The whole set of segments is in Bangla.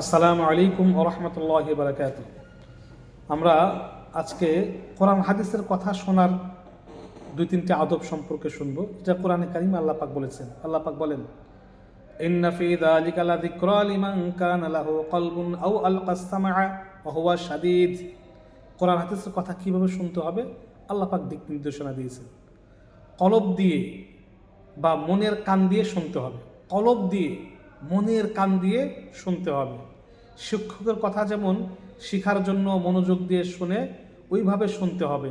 আসসালামু আলাইকুম ওয়া রাহমাতুল্লাহি ওয়া বারাকাতুহু। আমরা আজকে কোরআন হাদিসের কথা শোনার দুই তিনটি আদব সম্পর্কে শুনব, যা কোরআনে কারিমে আল্লাহ পাক বলেছেন। আল্লাহ পাক বলেন, ইন্না ফি যালিকা লাযিকরা লিমান কানা লাহু কলবুন আও আলকাস সামআ ওয়া হুয়া শাদীদ। কোরআন হাদিসের কথা কিভাবে শুনতে হবে আল্লাহ পাক দিক নির্দেশনা দিয়েছেন। কলব দিয়ে বা মনের কান দিয়ে শুনতে হবে। কলব দিয়ে মনের কান দিয়ে শুনতে হবে। শিক্ষকের কথা যেমন শেখার জন্য মনোযোগ দিয়ে শুনে ওইভাবে শুনতে হবে।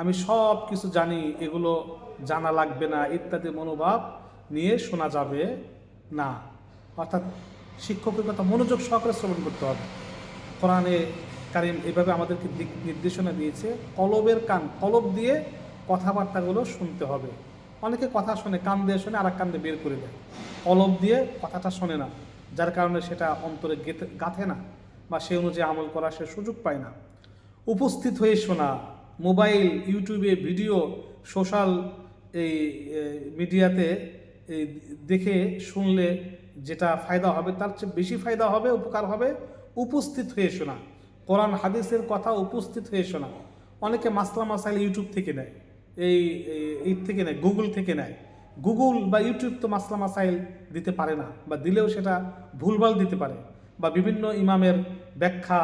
আমি সব কিছু জানি, এগুলো জানা লাগবে না ইত্যাদি মনোভাব নিয়ে শোনা যাবে না। অর্থাৎ শিক্ষকের কথা মনোযোগ সহকারে শ্রবণ করতে হবে। কোরআনে কারিম এভাবে আমাদেরকে দিক নির্দেশনা দিয়েছে। কলবের কান, কলব দিয়ে কথাবার্তাগুলো শুনতে হবে। অনেকে কথা শোনে, কান দিয়ে শোনে, আর এক কান দিয়ে বের করে দেয়। কলব দিয়ে কথাটা শোনে না, যার কারণে সেটা অন্তরে গাঁথে না বা সে অনুযায়ী আমল করার সে সুযোগ পায় না। উপস্থিত হয়ে শোনা, মোবাইল, ইউটিউবে ভিডিও, সোশ্যাল এই মিডিয়াতে এই দেখে শুনলে যেটা ফায়দা হবে তার চেয়ে বেশি ফায়দা হবে, উপকার হবে উপস্থিত হয়ে শোনা। কোরআন হাদিসের কথা উপস্থিত হয়ে শোনা। অনেকে মাসলা মাসাইল ইউটিউব থেকে নেয়, এই থেকে নেয়, গুগল থেকে নেয়। গুগল বা ইউটিউব তো মাসলা মাসাইল দিতে পারে না, বা দিলেও সেটা ভুলভাল দিতে পারে, বা বিভিন্ন ইমামের ব্যাখ্যা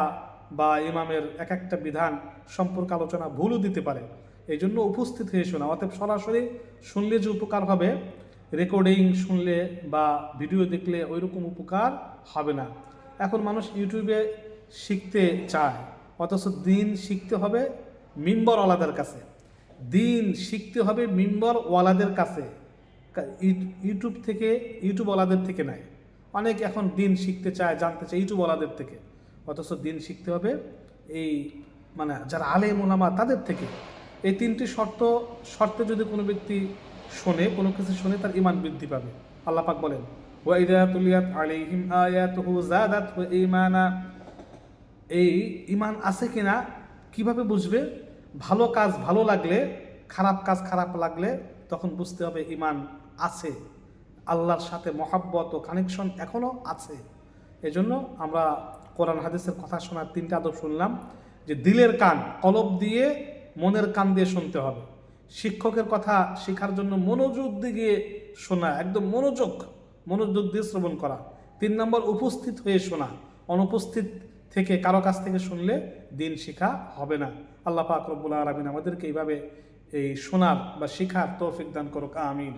বা ইমামের এক একটা বিধান সম্পর্কে আলোচনা ভুলও দিতে পারে। এই জন্য উপস্থিত হয়ে শোনা। অতএব সরাসরি শুনলে যে উপকার হবে, রেকর্ডিং শুনলে বা ভিডিও দেখলে ওই রকম উপকার হবে না। এখন মানুষ ইউটিউবে শিখতে চায়, অথচ দিন শিখতে হবে মিম্বর ওয়ালাদের কাছে। দিন শিখতে হবে মিম্বর ওয়ালাদের কাছে, ইউটিউব থেকে, ইউটিউব ওয়ালাদের থেকে নয়। অনেক এখন দিন শিখতে চায়, জানতে চায় ইউটিউব ওয়ালাদের থেকে, অথচ দিন শিখতে হবে এই যারা আলেম ওলামা তাদের থেকে। এই তিনটি শর্তে যদি কোনো ব্যক্তি শোনে, কোনো কিছু শোনে, তার ঈমান বৃদ্ধি পাবে। আল্লাহ পাক বলেন, ওয়া ইযা তুলিয়াত আলাইহিম আয়াতুহু যাদাতহু ঈমানা। এই ঈমান আছে কিনা কিভাবে বুঝবে? ভালো কাজ ভালো লাগলে, খারাপ কাজ খারাপ লাগলে তখন বুঝতে হবে ঈমান আছে, আল্লাহর সাথে মহাব্বত ও কানেকশন এখনও আছে। এজন্য আমরা কোরআন হাদিসের কথা শোনার তিনটা আদব শুনলাম, যে দিলের কান, কলব দিয়ে মনের কান দিয়ে শুনতে হবে। শিক্ষকের কথা শেখার জন্য মনোযোগ দিয়ে শোনা, একদম মনোযোগ দিয়ে শ্রবণ করা। 3 নম্বর, উপস্থিত হয়ে শোনা। অনুপস্থিত থেকে কারো কাছ থেকে শুনলে দিন শিখা হবে না। আল্লাহ পাক রব্বুল আলামিন আমাদেরকে এইভাবে এই শোনার বা শিখার তৌফিক দান করুক, আমিন।